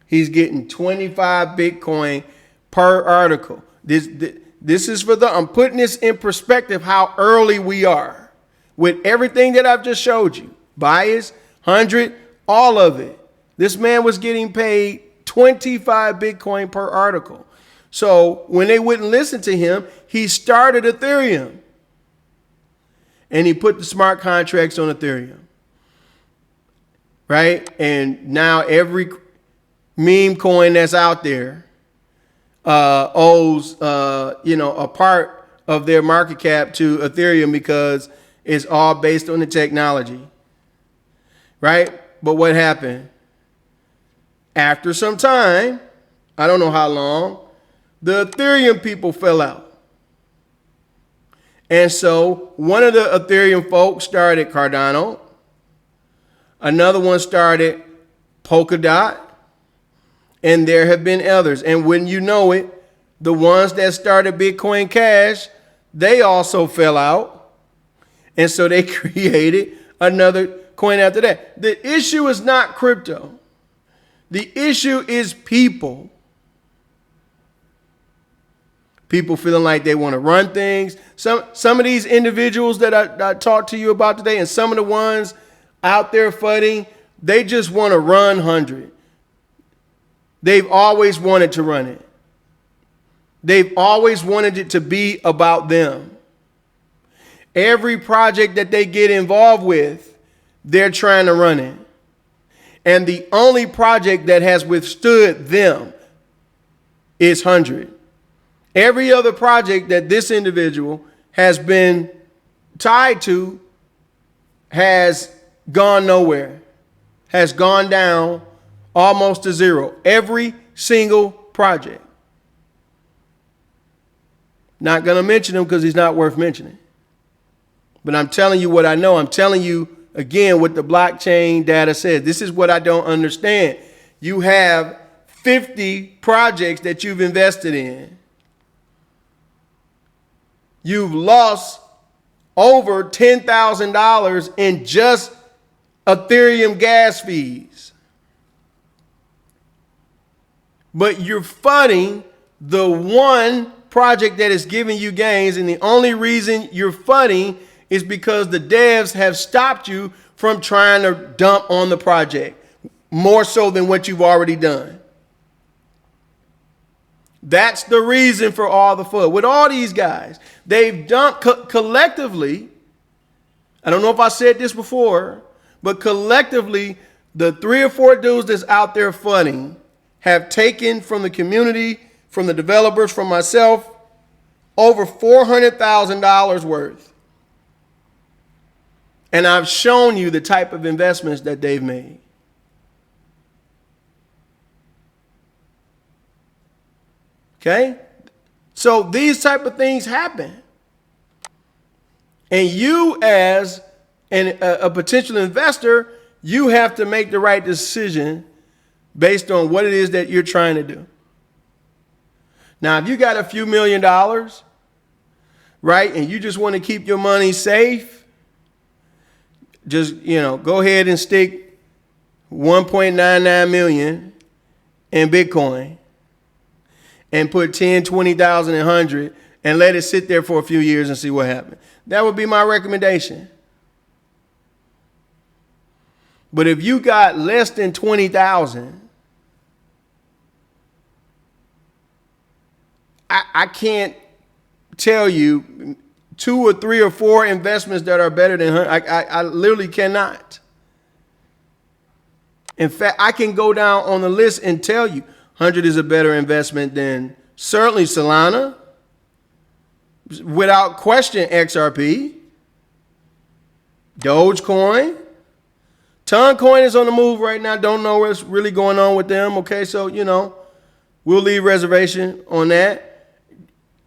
[SPEAKER 1] He's getting 25 Bitcoin per article. This is for I'm putting this in perspective how early we are with everything that I've just showed you. Bias, 100, all of it. This man was getting paid 25 Bitcoin per article. So when they wouldn't listen to him, he started Ethereum. And he put the smart contracts on Ethereum. Right? And now every meme coin that's out there owes a part of their market cap to Ethereum because it's all based on the technology. Right? But what happened? After some time, I don't know how long, the Ethereum people fell out. And so one of the Ethereum folks started Cardano. Another one started Polkadot. And there have been others. And when you know it, the ones that started Bitcoin Cash, they also fell out. And so they created another coin after that. The issue is not crypto. The issue is people. People feeling like they want to run things. Some of these individuals that I talked to you about today, and some of the ones out there fighting, they just want to run 100. They've always wanted to run it. They've always wanted it to be about them. Every project that they get involved with, they're trying to run it. And the only project that has withstood them is 100. Every other project that this individual has been tied to has gone nowhere, has gone down almost to zero. Every single project. Not going to mention him because he's not worth mentioning. But I'm telling you what I know. I'm telling you, again, what the blockchain data says. This is what I don't understand. You have 50 projects that you've invested in. You've lost over $10,000 in just Ethereum gas fees. But you're funding the one project that is giving you gains, and the only reason you're funding is because the devs have stopped you from trying to dump on the project more so than what you've already done. That's the reason for all the FUD. With all these guys, they've dumped collectively. I don't know if I said this before, but collectively, the 3 or 4 dudes that's out there FUDing have taken from the community, from the developers, from myself, over $400,000 worth. And I've shown you the type of investments that they've made. Okay? So these type of things happen. And you as a potential investor, you have to make the right decision based on what it is that you're trying to do. Now, if you got a few $1 million, right, and you just want to keep your money safe, just, go ahead and stick 1.99 million in Bitcoin and put 10, 20,000 and 100 and let it sit there for a few years and see what happens. That would be my recommendation. But if you got less than 20,000, I can't tell you 2 or 3 or 4 investments that are better than 100. I literally cannot. In fact, I can go down on the list and tell you 100 is a better investment than certainly Solana, without question XRP, Dogecoin. Toncoin is on the move right now. Don't know what's really going on with them. Okay, so, we'll leave reservation on that.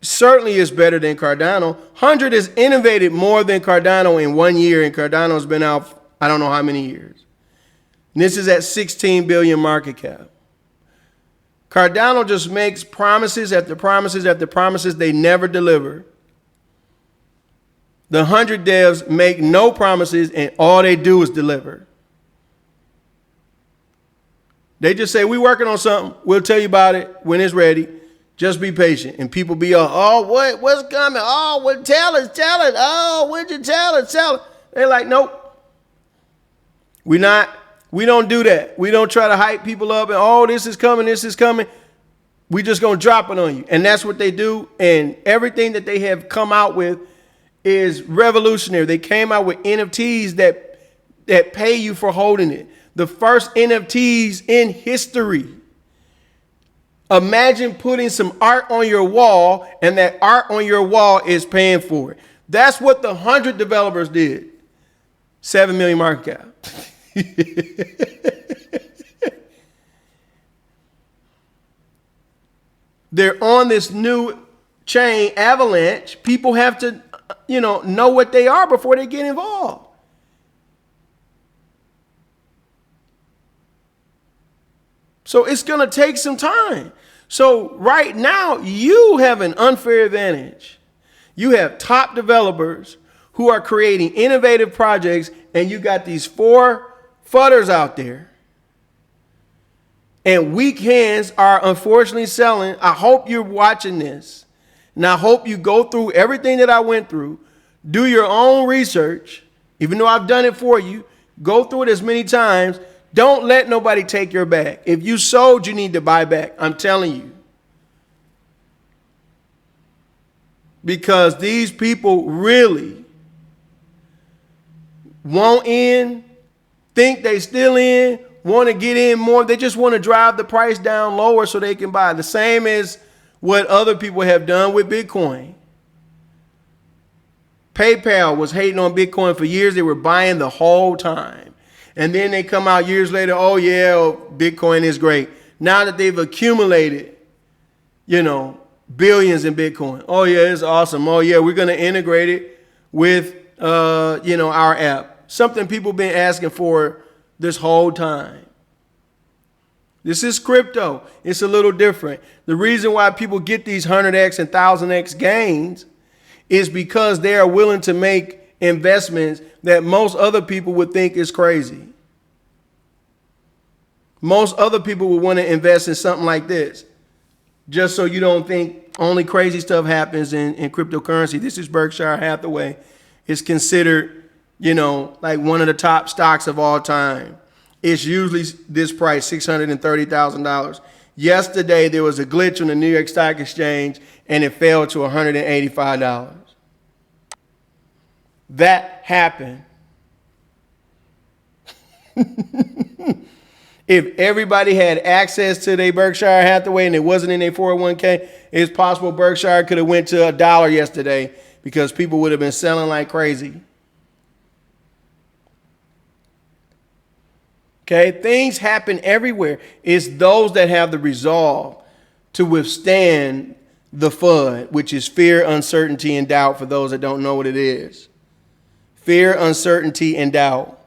[SPEAKER 1] Certainly is better than Cardano. 100 has innovated more than Cardano in 1 year, and Cardano's been out I don't know how many years. And this is at 16 billion market cap. Cardano just makes promises after promises after promises they never deliver. The 100 devs make no promises and all they do is deliver. They just say, we're working on something. We'll tell you about it when it's ready. Just be patient. And people be, what's coming? Oh, well, tell us. Oh, would you tell us? They're like, nope. We don't do that. We don't try to hype people up and, this is coming. We just going to drop it on you. And that's what they do. And everything that they have come out with is revolutionary. They came out with NFTs that pay you for holding it. The first NFTs in history. Imagine putting some art on your wall and that art on your wall is paying for it. That's what the 100 developers did. 7 million market cap. They're on this new chain, Avalanche. People have to, know what they are before they get involved. So it's going to take some time. So right now, you have an unfair advantage. You have top developers who are creating innovative projects, and you got these 4 fudders out there. And weak hands are unfortunately selling. I hope you're watching this. And I hope you go through everything that I went through. Do your own research. Even though I've done it for you, go through it as many times. Don't let nobody take your bag. If you sold, you need to buy back. I'm telling you. Because these people really want in, think they still in, want to get in more. They just want to drive the price down lower so they can buy. The same as what other people have done with Bitcoin. PayPal was hating on Bitcoin for years. They were buying the whole time. And then they come out years later, Bitcoin is great. Now that they've accumulated, billions in Bitcoin. Oh, yeah, it's awesome. Oh, yeah, we're going to integrate it with, our app. Something people been asking for this whole time. This is crypto. It's a little different. The reason why people get these 100x and 1000x gains is because they are willing to make investments that most other people would think is crazy. Most other people would want to invest in something like this. Just so you don't think only crazy stuff happens in cryptocurrency. This is Berkshire Hathaway. It's considered, like one of the top stocks of all time. It's usually this price, $630,000. Yesterday, there was a glitch on the New York Stock Exchange, and it fell to $185. That happened. If everybody had access to their Berkshire Hathaway and it wasn't in their 401k, it's possible Berkshire could have went to $1 yesterday because people would have been selling like crazy. Okay, things happen everywhere. It's those that have the resolve to withstand the FUD, which is fear, uncertainty, and doubt for those that don't know what it is. Fear, uncertainty, and doubt.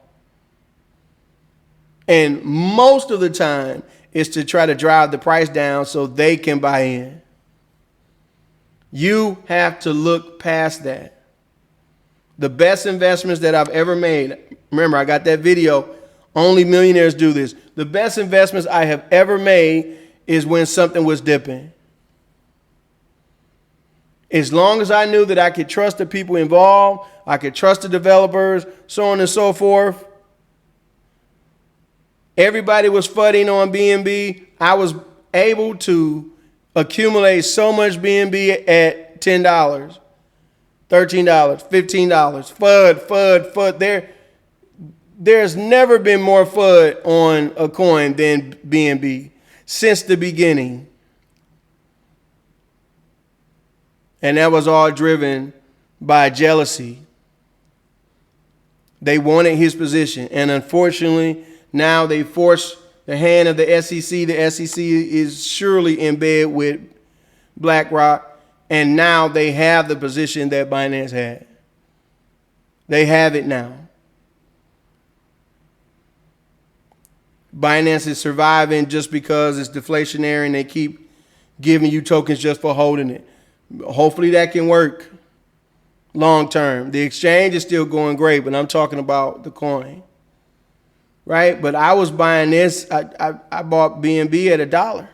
[SPEAKER 1] And most of the time is to try to drive the price down so they can buy in. You have to look past that. The best investments that I've ever made, remember I got that video, only millionaires do this. The best investments I have ever made is when something was dipping. As long as I knew that I could trust the people involved, I could trust the developers, so on and so forth. Everybody was fudding on BNB. I was able to accumulate so much BNB at at $10, $13, $15. FUD. There's never been more FUD on a coin than BNB since the beginning. And that was all driven by jealousy. They wanted his position. And unfortunately, now they force the hand of the SEC. The SEC is surely in bed with BlackRock. And now they have the position that Binance had. They have it now. Binance is surviving just because it's deflationary and they keep giving you tokens just for holding it. Hopefully that can work long term. The exchange is still going great, but I'm talking about the coin. Right? But I was buying this. I bought BNB at $1.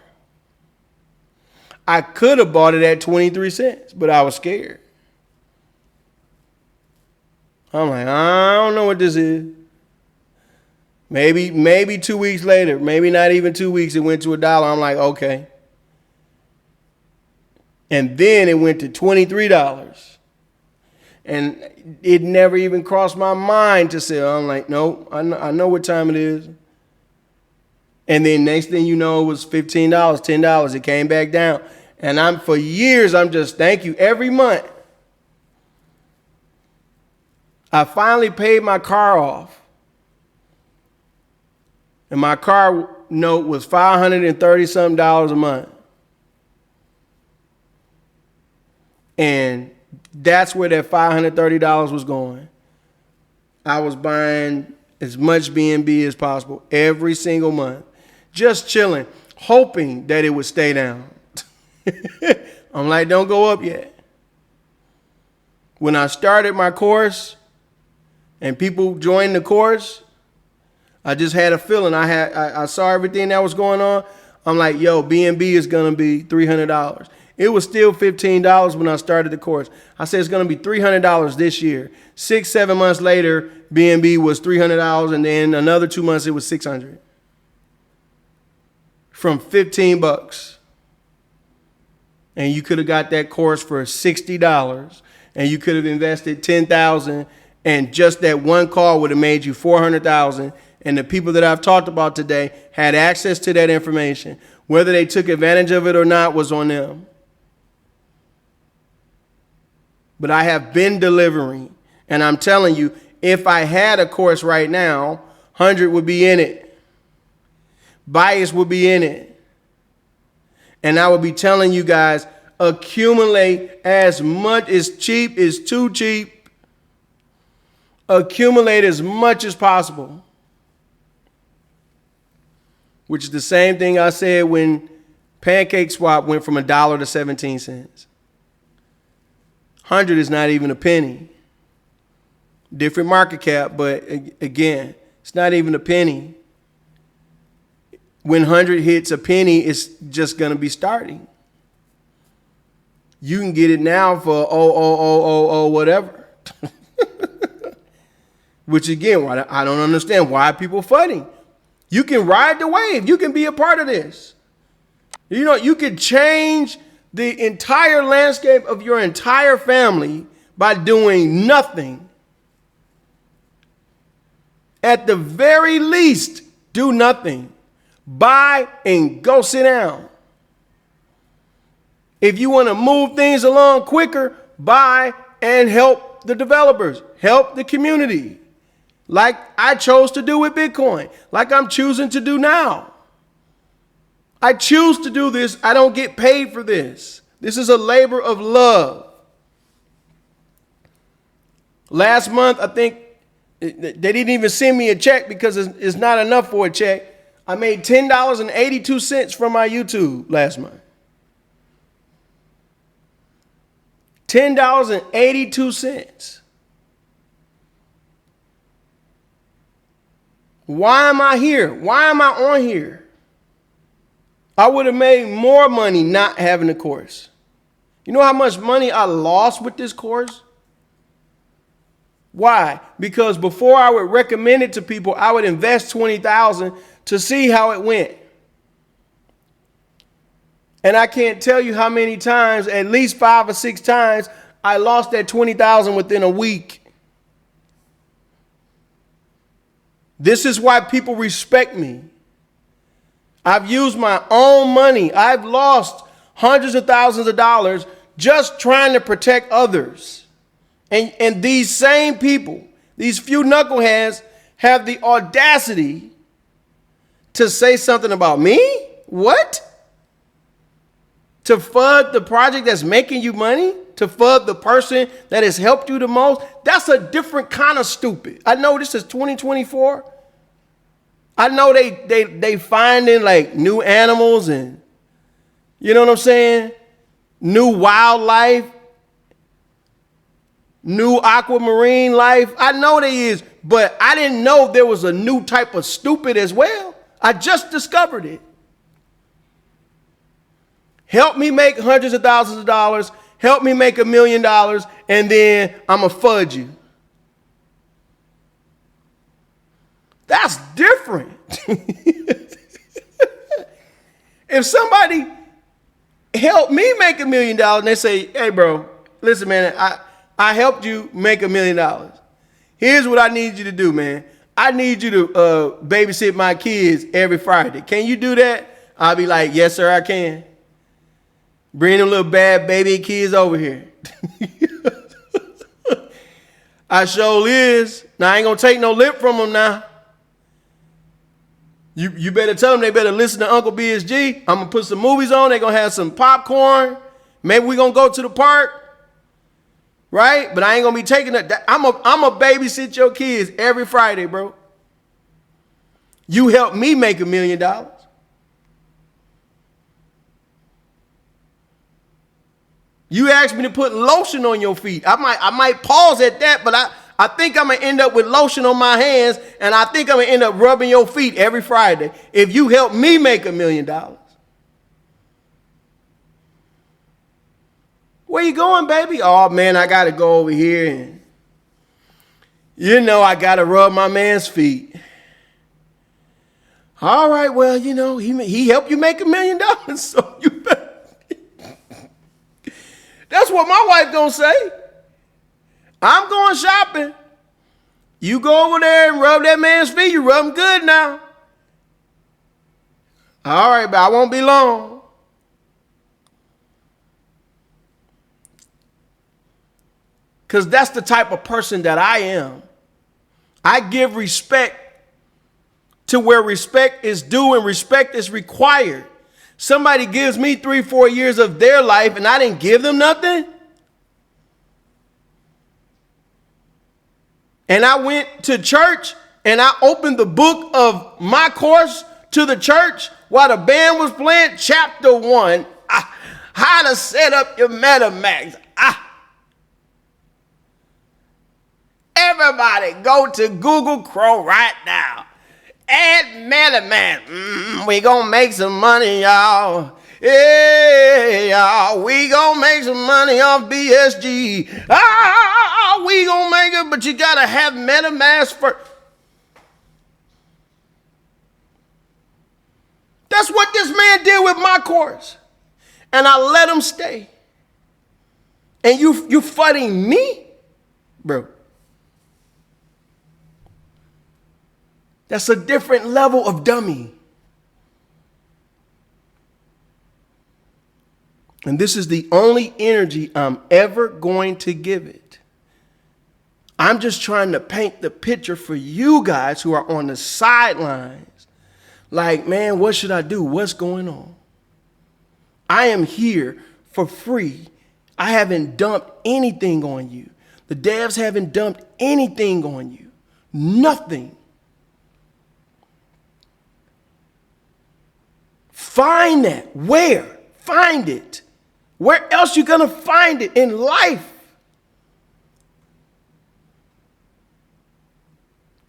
[SPEAKER 1] I could have bought it at 23 cents, but I was scared. I'm like, I don't know what this is. Maybe 2 weeks later, maybe not even 2 weeks, it went to $1. I'm like, okay. And then it went to $23. And it never even crossed my mind to sell. I'm like, no, I know what time it is. And then next thing you know, it was $15, $10. It came back down. And for years, I'm just, thank you. Every month, I finally paid my car off. And my car note was $530-something a month. And that's where that $530 was going. I was buying as much BNB as possible every single month. Just chilling, hoping that it would stay down. I'm like, don't go up yet. When I started my course and people joined the course, I just had a feeling. I saw everything that was going on. I'm like, yo, BNB is going to be $300. It was still $15 when I started the course. I said it's going to be $300 this year. 6-7 months later, BNB was $300, and then another 2 months it was $600. From $15. And you could have got that course for $60, and you could have invested $10,000, and just that one call would have made you $400,000. And the people that I've talked about today had access to that information. Whether they took advantage of it or not was on them. But I have been delivering. And I'm telling you, if I had a course right now, 100 would be in it. Bias would be in it. And I would be telling you guys, accumulate as much as cheap is too cheap. Accumulate as much as possible. Which is the same thing I said when Pancake Swap went from $1 to 17 cents. 100 is not even a penny. Different market cap, but again, it's not even a penny. When 100 hits a penny, it's just going to be starting. You can get it now for whatever. Which again, I don't understand why people are fighting. You can ride the wave. You can be a part of this. You know, you can change the entire landscape of your entire family by doing nothing. At the very least, do nothing. Buy and go sit down. If you want to move things along quicker, buy and help the developers, help the community. Like I chose to do with Bitcoin, like I'm choosing to do now. I choose to do this. I don't get paid for this. This is a labor of love. Last month, I think they didn't even send me a check because it's not enough for a check. I made $10.82 from my YouTube last month. $10.82. Why am I here? Why am I on here? I would have made more money not having the course. You know how much money I lost with this course? Why? Because before I would recommend it to people, I would invest $20,000 to see how it went. And I can't tell you how many times, at least 5 or 6 times, I lost that 20,000 within a week. This is why people respect me. I've used my own money. I've lost hundreds of thousands of dollars just trying to protect others. And these same people, these few knuckleheads, have the audacity to say something about me? What? To FUD the project that's making you money? To FUD the person that has helped you the most? That's a different kind of stupid. I know this is 2024. I know they finding like new animals and, you know what I'm saying? New wildlife, new aquamarine life. I know there is, but I didn't know there was a new type of stupid as well. I just discovered it. Help me make hundreds of thousands of dollars. Help me make $1 million, and then I'm going to FUD you. That's different. If somebody helped me make $1 million and they say, hey, bro, listen, man, I helped you make $1 million. Here's what I need you to do, man. I need you to babysit my kids every Friday. Can you do that? I'll be like, yes, sir, I can. Bring them little bad baby kids over here. I sure is. Now, I ain't going to take no lip from them now. You better tell them they better listen to Uncle BSG. I'm going to put some movies on. They're going to have some popcorn. Maybe we're going to go to the park. Right? But I ain't going to be taking that. I'm a babysit your kids every Friday, bro. You helped me make $1 million. You asked me to put lotion on your feet. I might pause at that, but I think I'm going to end up with lotion on my hands, and I think I'm going to end up rubbing your feet every Friday if you help me make $1 million. Where you going, baby? Oh, man, I got to go over here, and I got to rub my man's feet. All right, well, he helped you make $1 million, so you better. That's what my wife gonna say. I'm going shopping. You go over there and rub that man's feet. You rub him good now. All right, but I won't be long. Because that's the type of person that I am. I give respect to where respect is due and respect is required. Somebody gives me 3-4 years of their life and I didn't give them nothing. And I went to church and I opened the book of my course to the church while the band was playing. Chapter 1, how to set up your MetaMask. Everybody go to Google Chrome right now. Add MetaMask. We gonna make some money, y'all. Yeah, y'all. We gonna make some money off BSG. We gonna make it, but you gotta have MetaMask first. That's what this man did with my course. And I let him stay. And you fighting me? Bro. That's a different level of dummy. And this is the only energy I'm ever going to give it. I'm just trying to paint the picture for you guys who are on the sidelines. Like, man, what should I do? What's going on? I am here for free. I haven't dumped anything on you. The devs haven't dumped anything on you. Nothing. Find that. Where? Find it. Where else you gonna find it in life?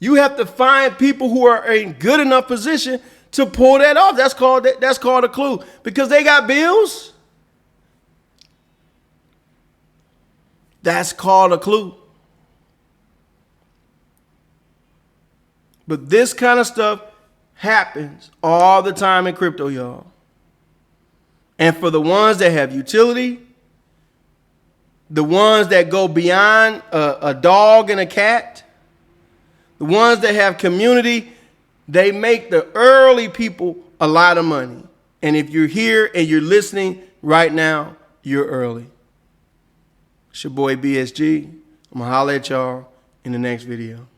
[SPEAKER 1] You have to find people who are in good enough position to pull that off. That's called a clue. Because they got bills. That's called a clue. But this kind of stuff happens all the time in crypto, y'all. And for the ones that have utility, the ones that go beyond a dog and a cat, the ones that have community, they make the early people a lot of money. And if you're here and you're listening right now, you're early. It's your boy BSG. I'm going to holler at y'all in the next video.